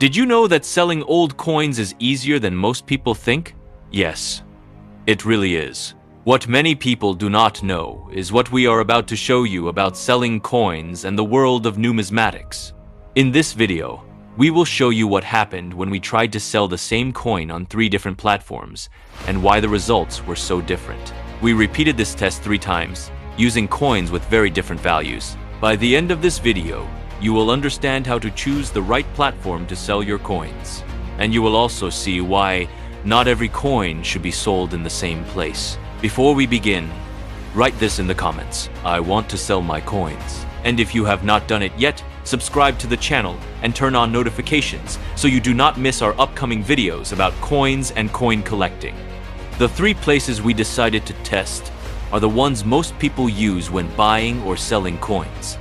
Did you know that selling old coins is easier than most people think? Yes, it really is. What many people do not know is what we are about to show you about selling coins and the world of numismatics. In this video, we will show you what happened when we tried to sell the same coin on 3 different platforms and why the results were so different. We repeated this test 3 times, using coins with very different values. By the end of this video, you will understand how to choose the right platform to sell your coins. And you will also see why not every coin should be sold in the same place. Before we begin, write this in the comments. I want to sell my coins. And if you have not done it yet, subscribe to the channel and turn on notifications so you do not miss our upcoming videos about coins and coin collecting. The 3 places we decided to test are the ones most people use when buying or selling coins.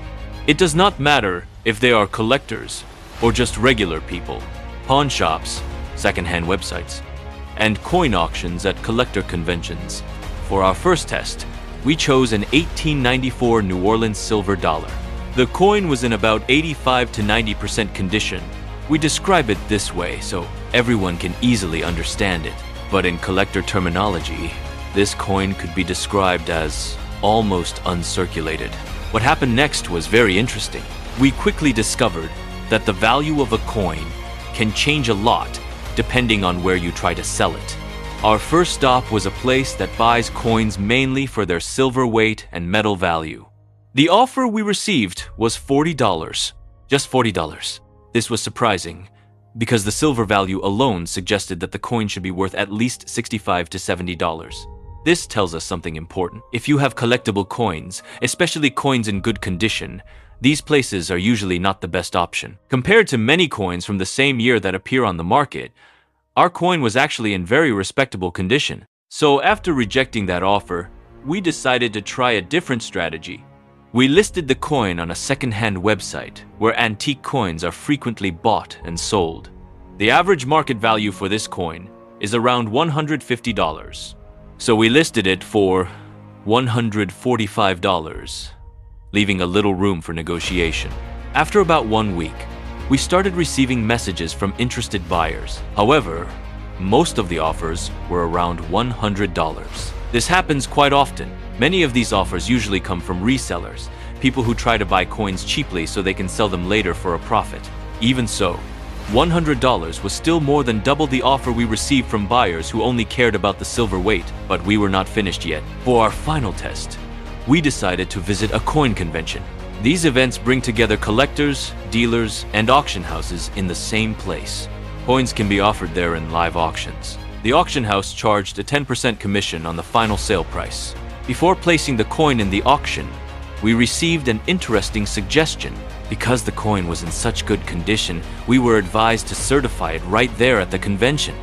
It does not matter if they are collectors or just regular people, pawn shops, secondhand websites, and coin auctions at collector conventions. For our first test, we chose an 1894 New Orleans silver dollar. The coin was in about 85 to 90% condition. We describe it this way so everyone can easily understand it. But in collector terminology, this coin could be described as almost uncirculated. What happened next was very interesting. We quickly discovered that the value of a coin can change a lot depending on where you try to sell it. Our first stop was a place that buys coins mainly for their silver weight and metal value. The offer we received was $40, just $40. This was surprising because the silver value alone suggested that the coin should be worth at least $65 to $70. This tells us something important. If you have collectible coins, especially coins in good condition, these places are usually not the best option. Compared to many coins from the same year that appear on the market, our coin was actually in very respectable condition. So after rejecting that offer, we decided to try a different strategy. We listed the coin on a second-hand website where antique coins are frequently bought and sold. The average market value for this coin is around $150. So we listed it for $145, leaving a little room for negotiation. After about 1 week, we started receiving messages from interested buyers. However, most of the offers were around $100. This happens quite often. Many of these offers usually come from resellers, people who try to buy coins cheaply so they can sell them later for a profit. Even so, $100 was still more than double the offer we received from buyers who only cared about the silver weight, but we were not finished yet. For our final test, we decided to visit a coin convention. These events bring together collectors, dealers, and auction houses in the same place. Coins can be offered there in live auctions. The auction house charged a 10% commission on the final sale price. Before placing the coin in the auction, we received an interesting suggestion. Because the coin was in such good condition, we were advised to certify it right there at the convention.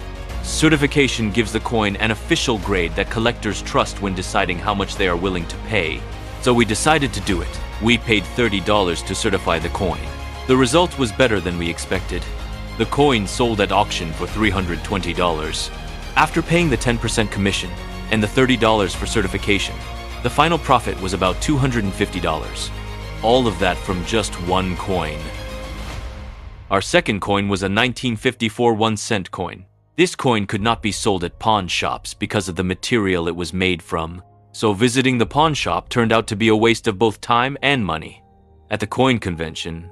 Certification gives the coin an official grade that collectors trust when deciding how much they are willing to pay. So we decided to do it. We paid $30 to certify the coin. The result was better than we expected. The coin sold at auction for $320. After paying the 10% commission and the $30 for certification, the final profit was about $250. All of that from just 1 coin. Our second coin was a 1954 1-cent coin. This coin could not be sold at pawn shops because of the material it was made from. So visiting the pawn shop turned out to be a waste of both time and money. At the coin convention,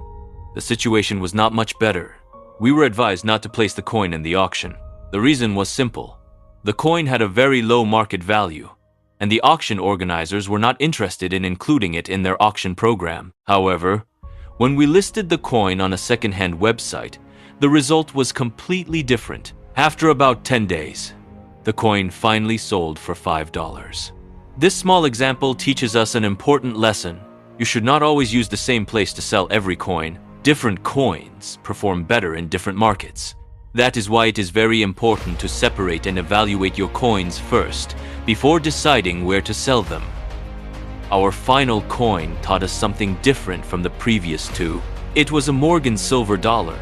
the situation was not much better. We were advised not to place the coin in the auction. The reason was simple. The coin had a very low market value, and the auction organizers were not interested in including it in their auction program. However, when we listed the coin on a second-hand website, the result was completely different. After about 10 days, the coin finally sold for $5. This small example teaches us an important lesson. You should not always use the same place to sell every coin. Different coins perform better in different markets. That is why it is very important to separate and evaluate your coins first, before deciding where to sell them. Our final coin taught us something different from the previous 2. It was a Morgan silver dollar,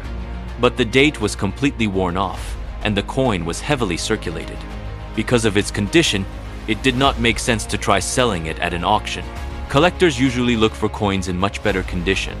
but the date was completely worn off, and the coin was heavily circulated. Because of its condition, it did not make sense to try selling it at an auction. Collectors usually look for coins in much better condition,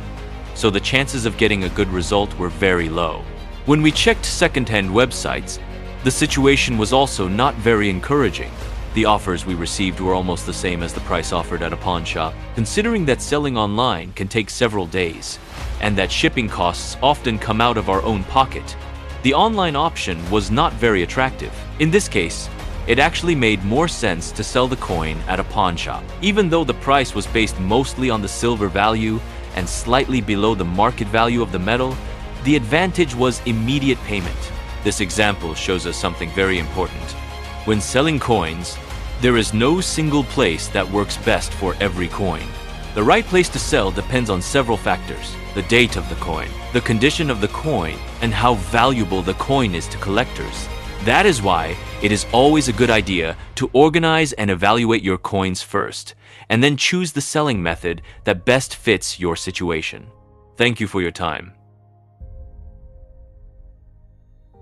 so the chances of getting a good result were very low. When we checked second-hand websites, the situation was also not very encouraging. The offers we received were almost the same as the price offered at a pawn shop. Considering that selling online can take several days, and that shipping costs often come out of our own pocket, the online option was not very attractive. In this case, it actually made more sense to sell the coin at a pawn shop. Even though the price was based mostly on the silver value and slightly below the market value of the metal, the advantage was immediate payment. This example shows us something very important. When selling coins, there is no single place that works best for every coin. The right place to sell depends on several factors: the date of the coin, the condition of the coin, and how valuable the coin is to collectors. That is why it is always a good idea to organize and evaluate your coins first, and then choose the selling method that best fits your situation. Thank you for your time.